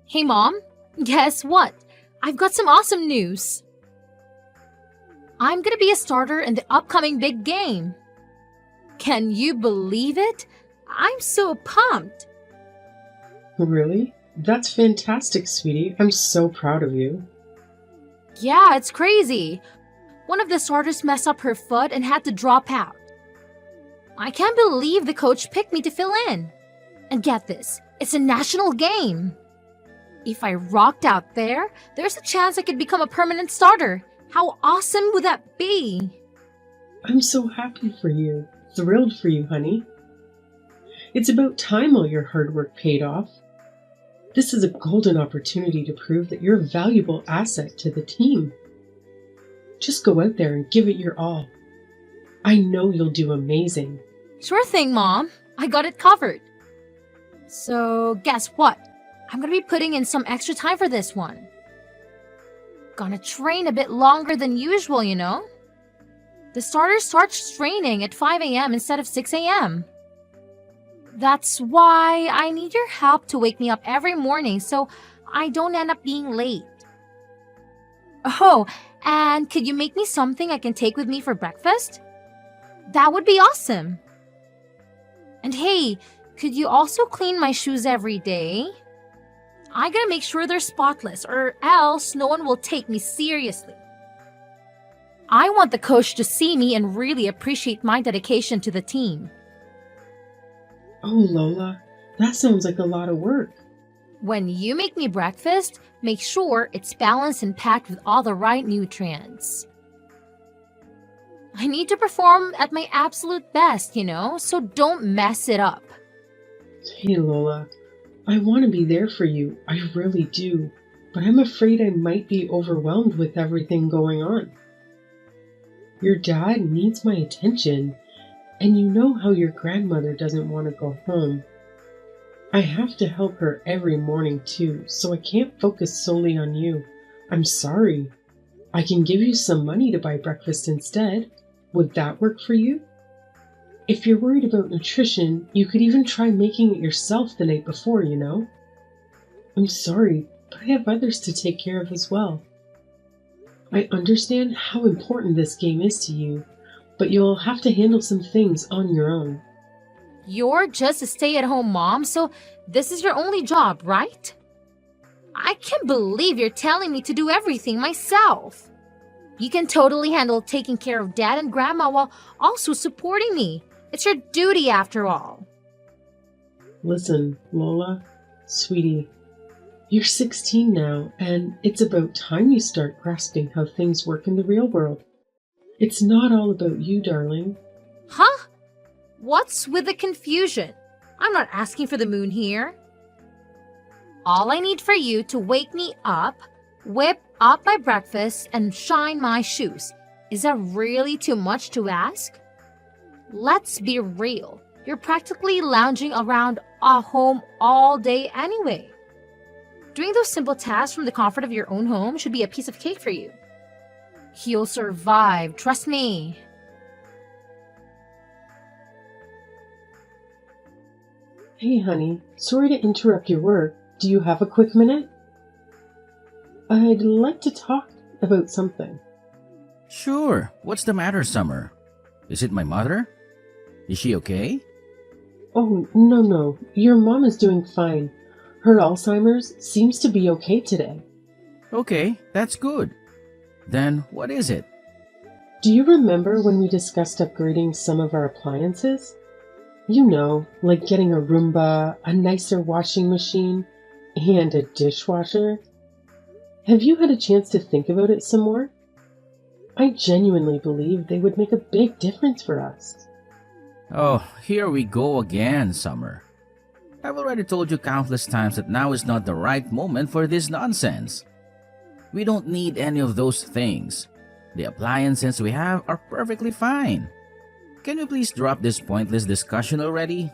Hey mom, guess what? I've got some awesome news. I'm gonna be a starter in the upcoming big game. Can you believe it? I'm so pumped. Really? That's fantastic, sweetie. I'm so proud of you. Yeah, it's crazy. One of the starters messed up her foot and had to drop out. I can't believe the coach picked me to fill in. And get this, it's a national game. If I rocked out there, there's a chance I could become a permanent starter. How awesome would that be? I'm so happy for you. Thrilled for you, honey. It's about time all your hard work paid off. This is a golden opportunity to prove that you're a valuable asset to the team. Just go out there and give it your all. I know you'll do amazing. Sure thing, Mom. I got it covered. So, guess what? I'm gonna be putting in some extra time for this one. Gonna train a bit longer than usual, you know? The starter starts training at 5 a.m. instead of 6 a.m. That's why I need your help to wake me up every morning so I don't end up being late. Oh, and could you make me something I can take with me for breakfast? That would be awesome. And hey, could you also clean my shoes every day? I gotta make sure they're spotless or else no one will take me seriously. I want the coach to see me and really appreciate my dedication to the team. Oh, Lola, that sounds like a lot of work. When you make me breakfast, make sure it's balanced and packed with all the right nutrients. I need to perform at my absolute best, you know, so don't mess it up. Hey, Lola, I want to be there for you. I really do. But I'm afraid I might be overwhelmed with everything going on. Your dad needs my attention, and you know how your grandmother doesn't want to go home. I have to help her every morning too, so I can't focus solely on you. I'm sorry. I can give you some money to buy breakfast instead. Would that work for you? If you're worried about nutrition, you could even try making it yourself the night before, you know? I'm sorry, but I have others to take care of as well. I understand how important this game is to you, but you'll have to handle some things on your own. You're just a stay-at-home mom, so this is your only job, right? I can't believe you're telling me to do everything myself. You can totally handle taking care of Dad and Grandma while also supporting me. It's your duty after all. Listen, Lola, sweetie, you're 16 now, and it's about time you start grasping how things work in the real world. It's not all about you, darling. Huh? What's with the confusion? I'm not asking for the moon here. All I need for you to wake me up, whip up my breakfast, and shine my shoes. Is that really too much to ask? Let's be real. You're practically lounging around our home all day anyway. Doing those simple tasks from the comfort of your own home should be a piece of cake for you. You'll survive, trust me. Hey, honey, sorry to interrupt your work. Do you have a quick minute? I'd like to talk about something. Sure. What's the matter, Summer? Is it my mother? Is she okay? Oh, no. Your mom is doing fine. Her Alzheimer's seems to be okay today. Okay, that's good. Then what is it? Do you remember when we discussed upgrading some of our appliances? You know, like getting a Roomba, a nicer washing machine, and a dishwasher. Have you had a chance to think about it some more? I genuinely believe they would make a big difference for us. Oh, here we go again, Summer. I've already told you countless times that now is not the right moment for this nonsense. We don't need any of those things. The appliances we have are perfectly fine. Can we please drop this pointless discussion already?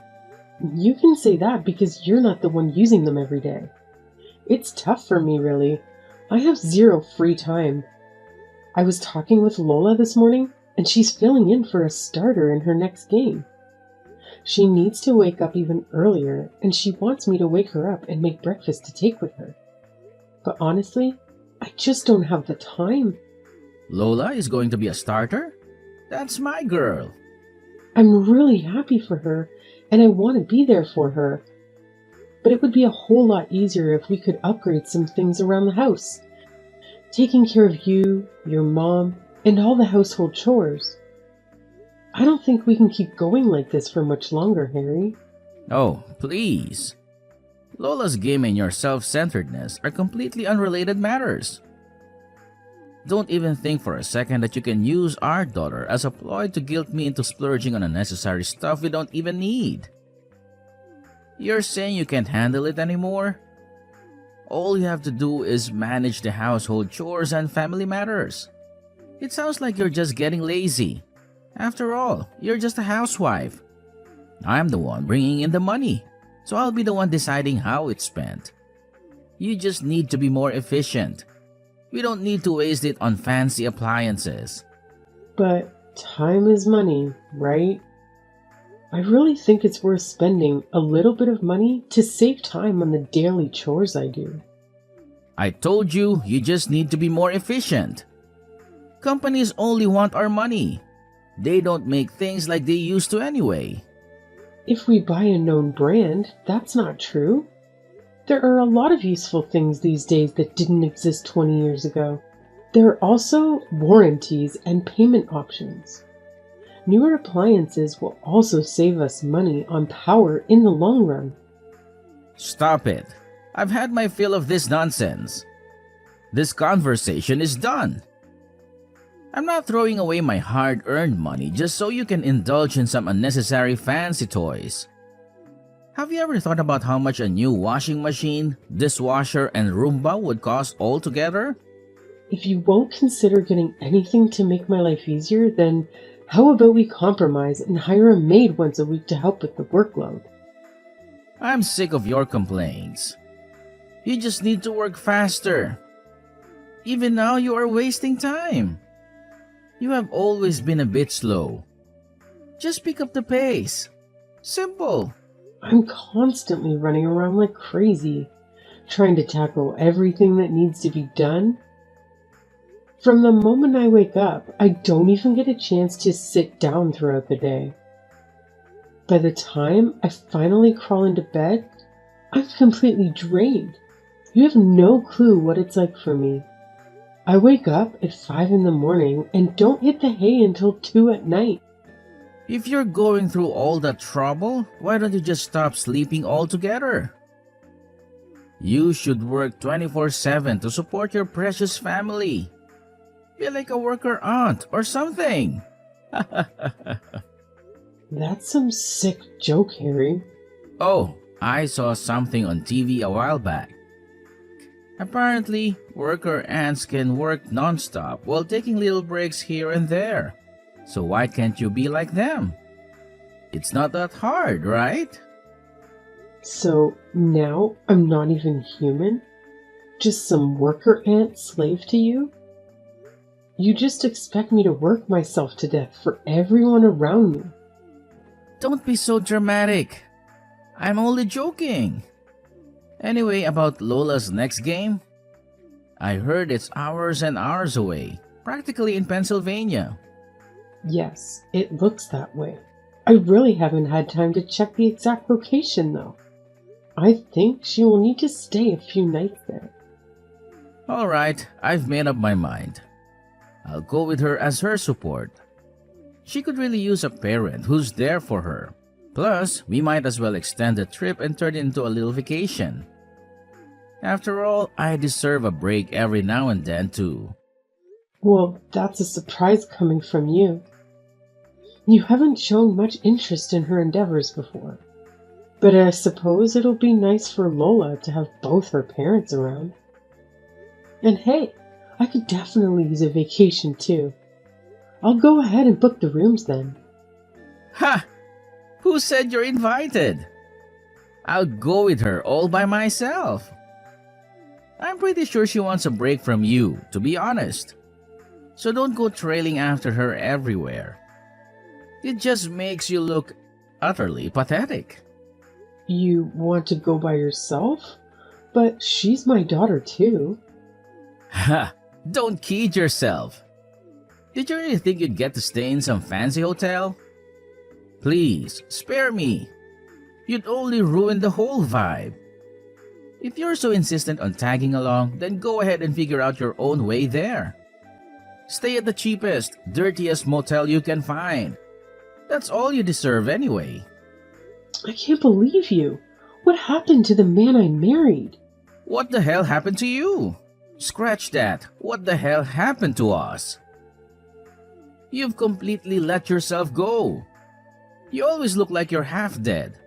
You can say that because you're not the one using them every day. It's tough for me, really. I have zero free time. I was talking with Lola this morning, and she's filling in for a starter in her next game. She needs to wake up even earlier, and she wants me to wake her up and make breakfast to take with her. but honestly, I just don't have the time. Lola is going to be a starter? That's my girl. I'm really happy for her, and I want to be there for her. But it would be a whole lot easier if we could upgrade some things around the house. Taking care of you, your mom, and all the household chores. I don't think we can keep going like this for much longer, Harry. Oh, please. Lola's game and your self-centeredness are completely unrelated matters. Don't even think for a second that you can use our daughter as a ploy to guilt me into splurging on unnecessary stuff we don't even need. You're saying you can't handle it anymore? All you have to do is manage the household chores and family matters. It sounds like you're just getting lazy. After all, you're just a housewife. I'm the one bringing in the money, so I'll be the one deciding how it's spent. You just need to be more efficient. We don't need to waste it on fancy appliances. But time is money, right? I really think it's worth spending a little bit of money to save time on the daily chores I do. I told you, you just need to be more efficient. Companies only want our money. They don't make things like they used to anyway. If we buy a known brand, that's not true. There are a lot of useful things these days that didn't exist 20 years ago. There are also warranties and payment options. Newer appliances will also save us money on power in the long run. Stop it. I've had my fill of this nonsense. This conversation is done. I'm not throwing away my hard-earned money just so you can indulge in some unnecessary fancy toys. Have you ever thought about how much a new washing machine, dishwasher, and Roomba would cost altogether? If you won't consider getting anything to make my life easier, then how about we compromise and hire a maid once a week to help with the workload? I'm sick of your complaints. You just need to work faster. Even now, you are wasting time. You have always been a bit slow. Just pick up the pace. Simple. I'm constantly running around like crazy, trying to tackle everything that needs to be done. From the moment I wake up, I don't even get a chance to sit down throughout the day. By the time I finally crawl into bed, I'm completely drained. You have no clue what it's like for me. I wake up at 5 in the morning and don't hit the hay until 2 at night. If you're going through all that trouble, why don't you just stop sleeping altogether? You should work 24/7 to support your precious family. Be like a worker aunt or something. That's some sick joke, Harry. Oh, I saw something on TV a while back. Apparently, worker ants can work non-stop while taking little breaks here and there. So why can't you be like them? It's not that hard, right? So now I'm not even human? Just some worker ant slave to you? You just expect me to work myself to death for everyone around me. Don't be so dramatic. I'm only joking. Anyway, about Lola's next game, I heard it's hours and hours away, practically in Pennsylvania. Yes, it looks that way. I really haven't had time to check the exact location, though. I think she will need to stay a few nights there. Alright, I've made up my mind. I'll go with her as her support. She could really use a parent who's there for her. Plus, we might as well extend the trip and turn it into a little vacation. After all, I deserve a break every now and then too. Well, that's a surprise coming from you. You haven't shown much interest in her endeavors before. But I suppose it'll be nice for Lola to have both her parents around. And hey, I could definitely use a vacation too. I'll go ahead and book the rooms then. Ha! Who said you're invited? I'll go with her all by myself. I'm pretty sure she wants a break from you, to be honest. So don't go trailing after her everywhere. It just makes you look utterly pathetic. You want to go by yourself? But she's my daughter too. Ha! Don't kid yourself. Did you really think you'd get to stay in some fancy hotel? Please, spare me. You'd only ruin the whole vibe. If you're so insistent on tagging along, then go ahead and figure out your own way there. Stay at the cheapest, dirtiest motel you can find. That's all you deserve anyway. I can't believe you. What happened to the man I married? What the hell happened to you? Scratch that. What the hell happened to us? You've completely let yourself go. You always look like you're half dead.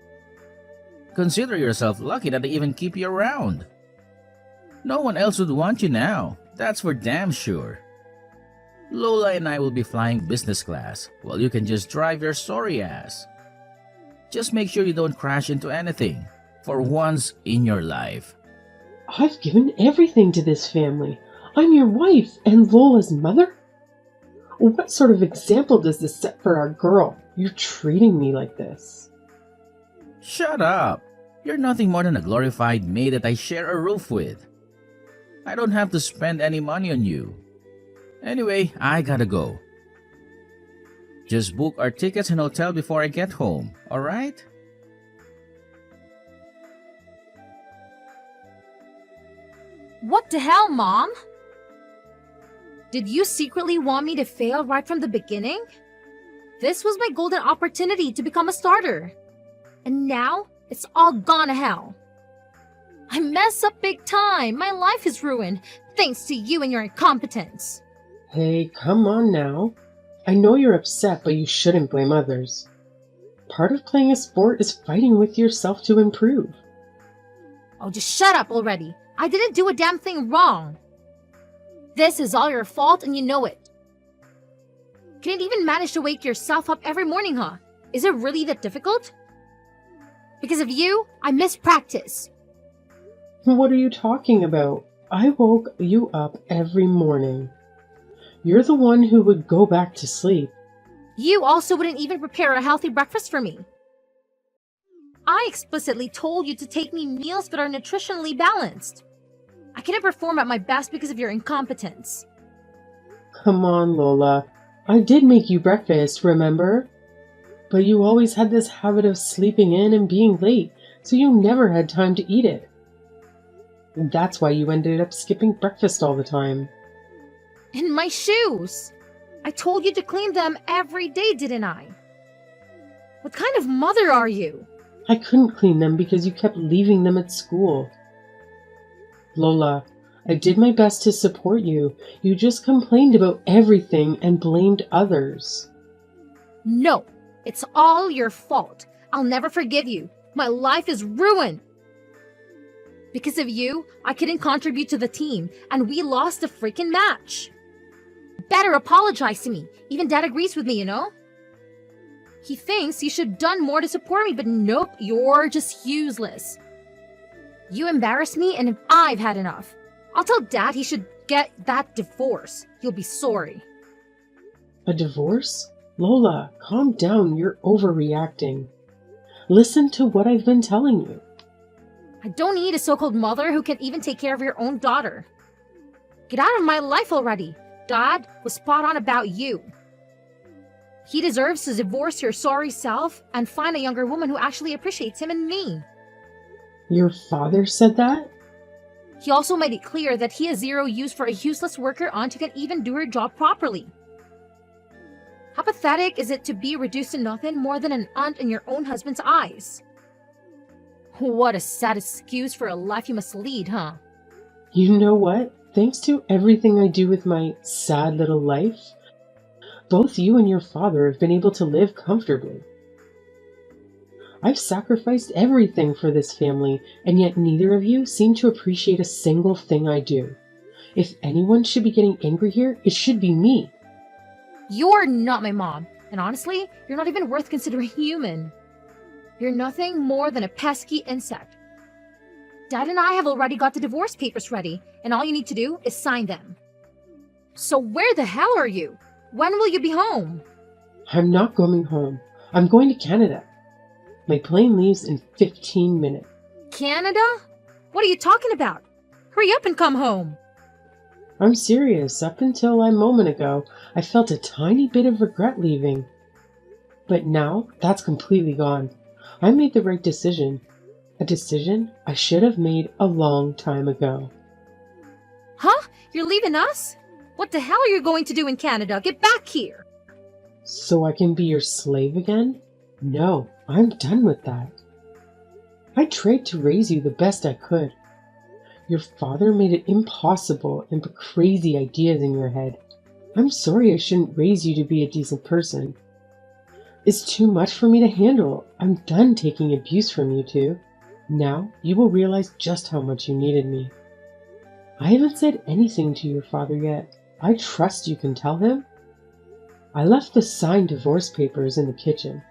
Consider yourself lucky that they even keep you around. No one else would want you now, that's for damn sure. Lola and I will be flying business class, while you can just drive your sorry ass. Just make sure you don't crash into anything, for once in your life. I've given everything to this family. I'm your wife and Lola's mother? What sort of example does this set for our girl? You're treating me like this. Shut up! You're nothing more than a glorified maid that I share a roof with. I don't have to spend any money on you. Anyway, I gotta go. Just book our tickets and hotel before I get home, alright? What the hell, Mom? Did you secretly want me to fail right from the beginning? This was my golden opportunity to become a starter. And now, it's all gone to hell. I mess up big time. My life is ruined, thanks to you and your incompetence. Hey, come on now. I know you're upset, but you shouldn't blame others. Part of playing a sport is fighting with yourself to improve. Oh, just shut up already. I didn't do a damn thing wrong. This is all your fault and you know it. Can't even manage to wake yourself up every morning, huh? Is it really that difficult? Because of you, I miss practice. What are you talking about? I woke you up every morning. You're the one who would go back to sleep. You also wouldn't even prepare a healthy breakfast for me. I explicitly told you to take me meals that are nutritionally balanced. I couldn't perform at my best because of your incompetence. Come on, Lola. I did make you breakfast, remember? But you always had this habit of sleeping in and being late, so you never had time to eat it. That's why you ended up skipping breakfast all the time. And my shoes! I told you to clean them every day, didn't I? What kind of mother are you? I couldn't clean them because you kept leaving them at school. Lola, I did my best to support you. You just complained about everything and blamed others. No, it's all your fault. I'll never forgive you. My life is ruined. Because of you, I couldn't contribute to the team, and we lost the freaking match. Better apologize to me. Even Dad agrees with me, you know? He thinks you should have done more to support me, but nope, you're just useless. You embarrassed me, and I've had enough. I'll tell Dad he should get that divorce. You'll be sorry. A divorce? Lola, calm down. You're overreacting. Listen to what I've been telling you. I don't need a so-called mother who can't even take care of your own daughter. Get out of my life already. Dad was spot on about you. He deserves to divorce your sorry self and find a younger woman who actually appreciates him and me. Your father said that? He also made it clear that he has zero use for a useless worker aunt who can't even do her job properly. How pathetic is it to be reduced to nothing more than an aunt in your own husband's eyes? What a sad excuse for a life you must lead, huh? You know what? Thanks to everything I do with my sad little life, both you and your father have been able to live comfortably. I've sacrificed everything for this family, and yet neither of you seem to appreciate a single thing I do. If anyone should be getting angry here, it should be me. You're not my mom, and honestly, you're not even worth considering human. You're nothing more than a pesky insect. Dad and I have already got the divorce papers ready, and all you need to do is sign them. So where the hell are you? When will you be home? I'm not going home. I'm going to Canada. My plane leaves in 15 minutes. Canada? What are you talking about? Hurry up and come home. I'm serious. Up until a moment ago, I felt a tiny bit of regret leaving. But now, that's completely gone. I made the right decision. A decision I should have made a long time ago. Huh? You're leaving us? What the hell are you going to do in Canada? Get back here. So I can be your slave again? No, I'm done with that. I tried to raise you the best I could. Your father made it impossible and put crazy ideas in your head. I'm sorry I shouldn't raise you to be a decent person. It's too much for me to handle. I'm done taking abuse from you two. Now you will realize just how much you needed me. I haven't said anything to your father yet. I trust you can tell him. I left the signed divorce papers in the kitchen.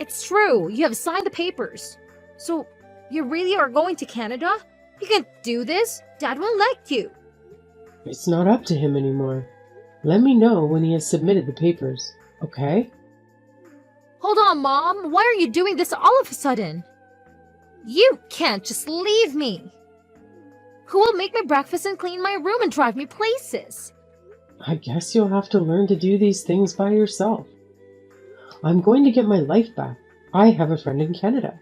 It's true. You have signed the papers. So, you really are going to Canada? You can't do this. Dad won't let you. It's not up to him anymore. Let me know when he has submitted the papers, okay? Hold on, Mom. Why are you doing this all of a sudden? You can't just leave me. Who will make my breakfast and clean my room and drive me places? I guess you'll have to learn to do these things by yourself. I'm going to get my life back. I have a friend in Canada.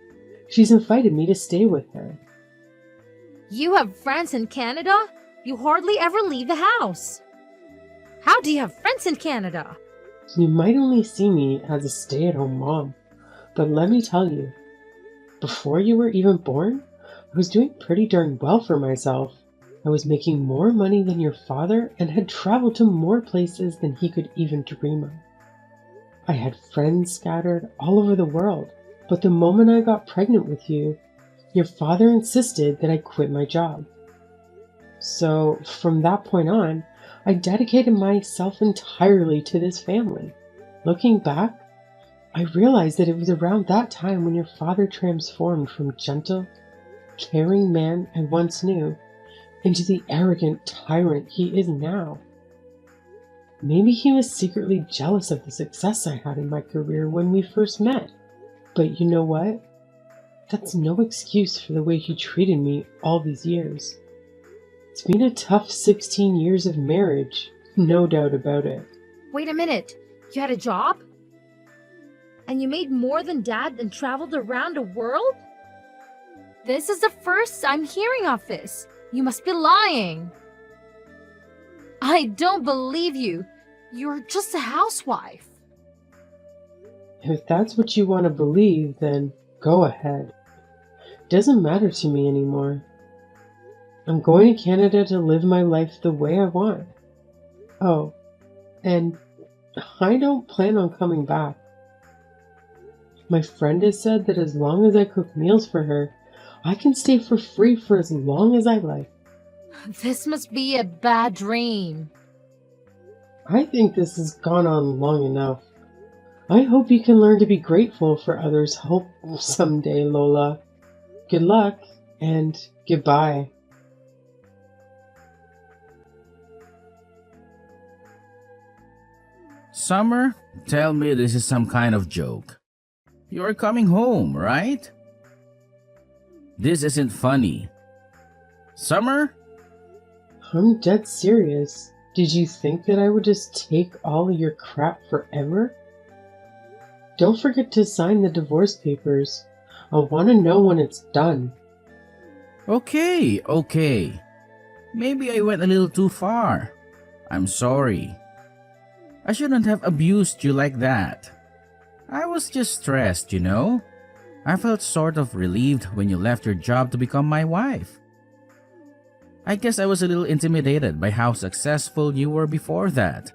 She's invited me to stay with her. You have friends in Canada? You hardly ever leave the house. How do you have friends in Canada? You might only see me as a stay-at-home mom, but let me tell you, before you were even born, I was doing pretty darn well for myself. I was making more money than your father and had traveled to more places than he could even dream of. I had friends scattered all over the world, but the moment I got pregnant with you, your father insisted that I quit my job. So, from that point on, I dedicated myself entirely to this family. Looking back, I realized that it was around that time when your father transformed from gentle, caring man I once knew into the arrogant tyrant he is now. Maybe he was secretly jealous of the success I had in my career when we first met. But you know what? That's no excuse for the way he treated me all these years. It's been a tough 16 years of marriage, no doubt about it. Wait a minute. You had a job? And you made more than Dad and traveled around the world? This is the first I'm hearing of this. You must be lying. I don't believe you. You're just a housewife. If that's what you want to believe, then go ahead. Doesn't matter to me anymore. I'm going to Canada to live my life the way I want. Oh, and I don't plan on coming back. My friend has said that as long as I cook meals for her, I can stay for free for as long as I like. This must be a bad dream. I think this has gone on long enough. I hope you can learn to be grateful for others' hope someday, Lola. Good luck, and goodbye. Summer, tell me this is some kind of joke. You're coming home, right? This isn't funny. Summer? I'm dead serious. Did you think that I would just take all of your crap forever? Don't forget to sign the divorce papers. I want to know when it's done. Okay. Maybe I went a little too far. I'm sorry. I shouldn't have abused you like that. I was just stressed, you know? I felt sort of relieved when you left your job to become my wife. I guess I was a little intimidated by how successful you were before that.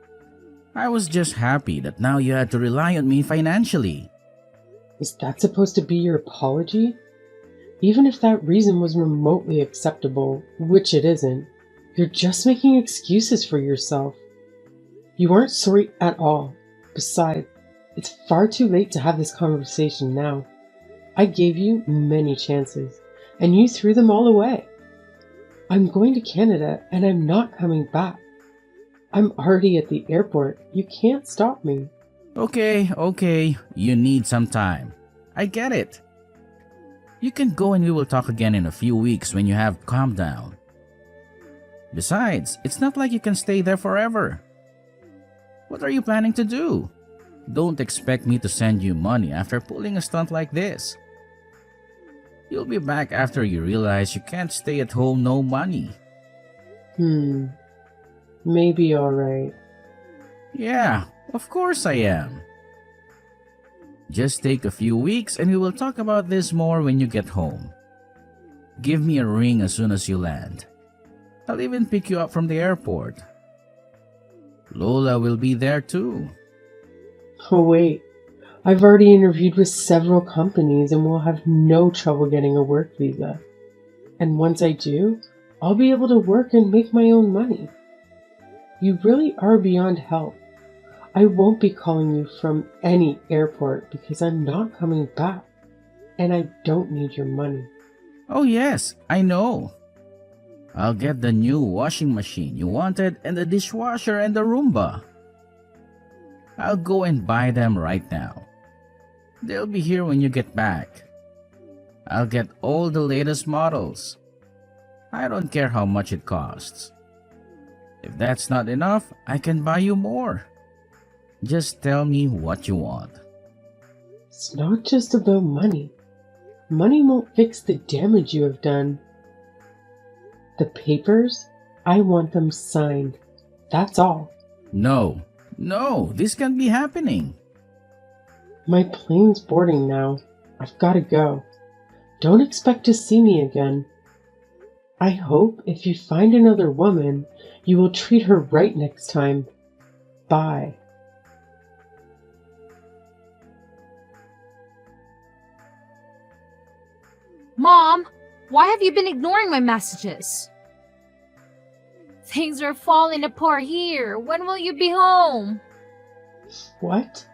I was just happy that now you had to rely on me financially. Is that supposed to be your apology? Even if that reason was remotely acceptable, which it isn't, you're just making excuses for yourself. You aren't sorry at all. Besides, it's far too late to have this conversation now. I gave you many chances, and you threw them all away. I'm going to Canada, and I'm not coming back. I'm already at the airport. You can't stop me. Okay. You need some time. I get it. You can go and we will talk again in a few weeks when you have calmed down. Besides, it's not like you can stay there forever. What are you planning to do? Don't expect me to send you money after pulling a stunt like this. You'll be back after you realize you can't stay at home no money. Maybe alright. Yeah, of course I am. Just take a few weeks and we will talk about this more when you get home. Give me a ring as soon as you land. I'll even pick you up from the airport. Lola will be there too. Oh wait, I've already interviewed with several companies and will have no trouble getting a work visa. And once I do, I'll be able to work and make my own money. You really are beyond help. I won't be calling you from any airport because I'm not coming back. And I don't need your money. Oh yes, I know. I'll get the new washing machine you wanted and the dishwasher and the Roomba. I'll go and buy them right now. They'll be here when you get back. I'll get all the latest models. I don't care how much it costs. If that's not enough, I can buy you more. Just tell me what you want. It's not just about money. Money won't fix the damage you have done. The papers, I want them signed. That's all. No, this can't be happening. My plane's boarding now. I've got to go. Don't expect to see me again. I hope if you find another woman, you will treat her right next time. Bye. Mom, why have you been ignoring my messages? Things are falling apart here. When will you be home? What?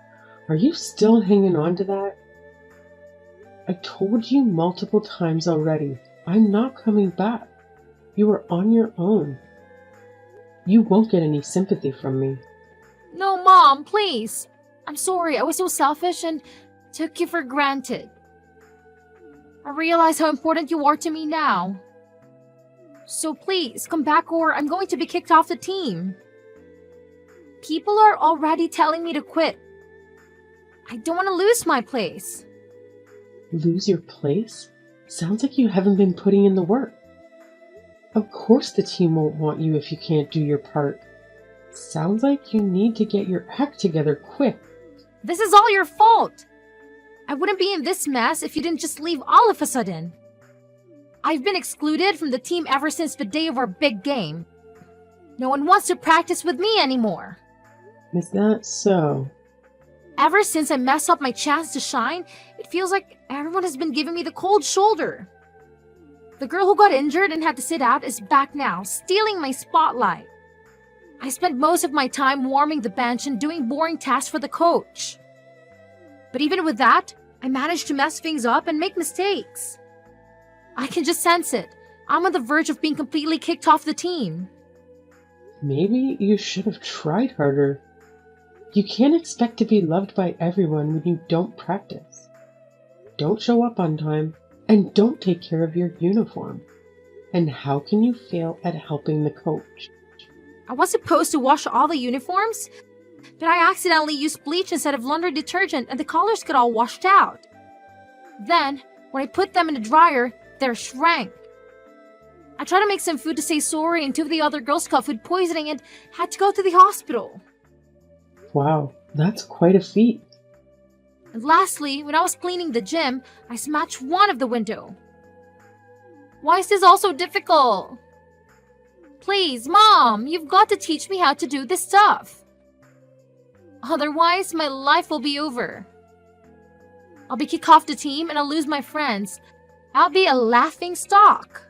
Are you still hanging on to that? I told you multiple times already. I'm not coming back. You are on your own. You won't get any sympathy from me. No, Mom, please. I'm sorry, I was so selfish and took you for granted. I realize how important you are to me now. So please, come back or I'm going to be kicked off the team. People are already telling me to quit. I don't want to lose my place. Lose your place? Sounds like you haven't been putting in the work. Of course the team won't want you if you can't do your part. Sounds like you need to get your act together quick. This is all your fault. I wouldn't be in this mess if you didn't just leave all of a sudden. I've been excluded from the team ever since the day of our big game. No one wants to practice with me anymore. Is that so? Ever since I messed up my chance to shine, it feels like everyone has been giving me the cold shoulder. The girl who got injured and had to sit out is back now, stealing my spotlight. I spent most of my time warming the bench and doing boring tasks for the coach. But even with that, I managed to mess things up and make mistakes. I can just sense it. I'm on the verge of being completely kicked off the team. Maybe you should have tried harder. You can't expect to be loved by everyone when you don't practice. Don't show up on time, and don't take care of your uniform. And how can you fail at helping the coach? I was supposed to wash all the uniforms, but I accidentally used bleach instead of laundry detergent and the colors got all washed out. Then, when I put them in the dryer, they shrank. I tried to make some food to say sorry and two of the other girls got food poisoning and had to go to the hospital. Wow, that's quite a feat. And lastly, when I was cleaning the gym, I smashed one of the window. Why is this all so difficult? Please, Mom, you've got to teach me how to do this stuff. Otherwise, my life will be over. I'll be kicked off the team and I'll lose my friends. I'll be a laughing stock.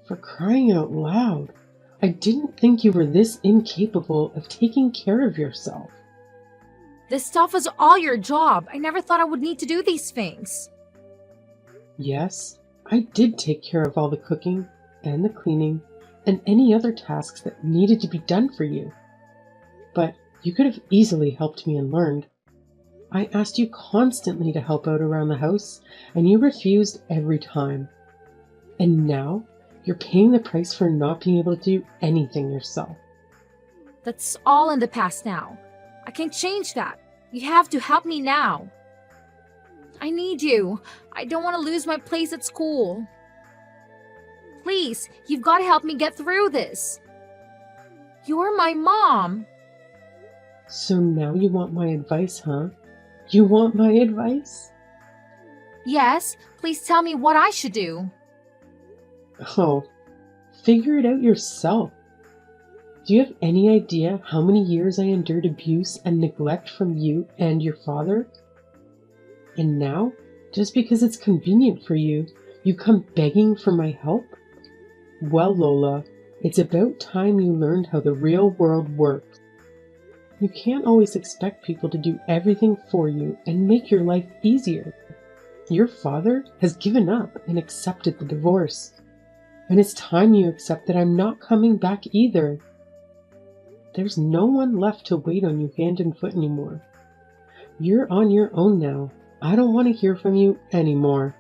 For crying out loud, I didn't think you were this incapable of taking care of yourself. This stuff was all your job. I never thought I would need to do these things. Yes, I did take care of all the cooking and the cleaning and any other tasks that needed to be done for you. But you could have easily helped me and learned. I asked you constantly to help out around the house, and you refused every time. And now, you're paying the price for not being able to do anything yourself. That's all in the past now. I can't change that. You have to help me now. I need you. I don't want to lose my place at school. Please, you've got to help me get through this. You're my mom. So now you want my advice, huh? You want my advice? Yes, please tell me what I should do. Oh, figure it out yourself. Do you have any idea how many years I endured abuse and neglect from you and your father? And now, just because it's convenient for you, you come begging for my help? Well, Lola, it's about time you learned how the real world works. You can't always expect people to do everything for you and make your life easier. Your father has given up and accepted the divorce. And it's time you accept that I'm not coming back either. There's no one left to wait on you hand and foot anymore. You're on your own now. I don't want to hear from you anymore.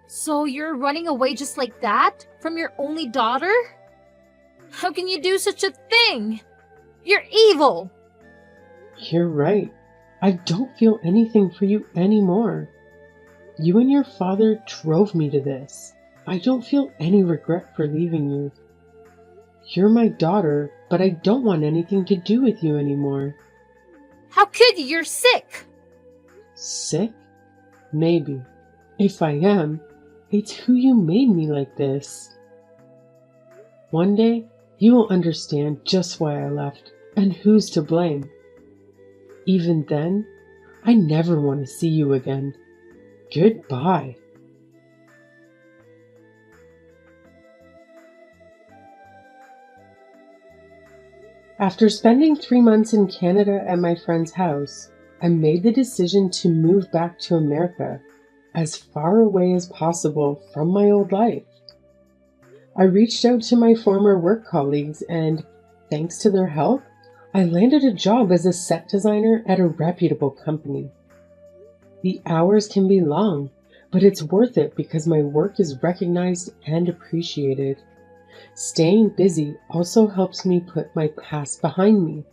So you're running away just like that? From your only daughter? How can you do such a thing? You're evil! You're right. I don't feel anything for you anymore. You and your father drove me to this. I don't feel any regret for leaving you. You're my daughter, but I don't want anything to do with you anymore. How could you? You're sick! Sick? Maybe. If I am, it's who you made me like this. One day, you will understand just why I left and who's to blame. Even then, I never want to see you again. Goodbye. After spending 3 months in Canada at my friend's house, I made the decision to move back to America, as far away as possible from my old life. I reached out to my former work colleagues and, thanks to their help, I landed a job as a set designer at a reputable company. The hours can be long, but it's worth it because my work is recognized and appreciated. Staying busy also helps me put my past behind me.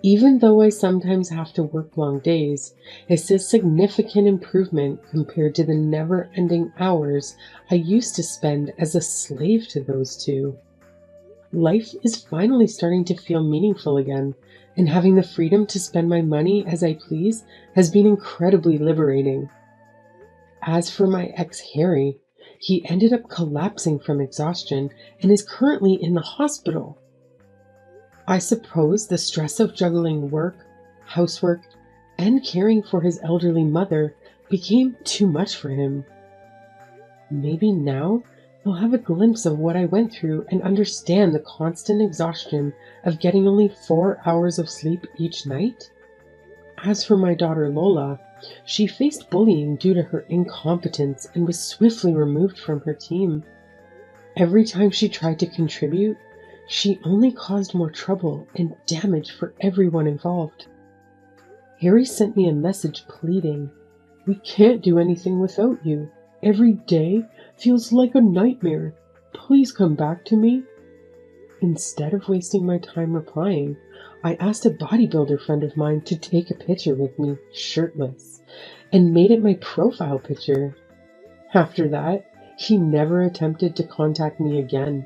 Even though I sometimes have to work long days, it's a significant improvement compared to the never-ending hours I used to spend as a slave to those two. Life is finally starting to feel meaningful again, and having the freedom to spend my money as I please has been incredibly liberating. As for my ex Harry, he ended up collapsing from exhaustion and is currently in the hospital. I suppose the stress of juggling work, housework, and caring for his elderly mother became too much for him. Maybe now he'll have a glimpse of what I went through and understand the constant exhaustion of getting only 4 hours of sleep each night. As for my daughter Lola, she faced bullying due to her incompetence and was swiftly removed from her team. Every time she tried to contribute, she only caused more trouble and damage for everyone involved. Harry sent me a message pleading, "We can't do anything without you. Every day feels like a nightmare. Please come back to me." Instead of wasting my time replying, I asked a bodybuilder friend of mine to take a picture with me, shirtless, and made it my profile picture. After that, he never attempted to contact me again.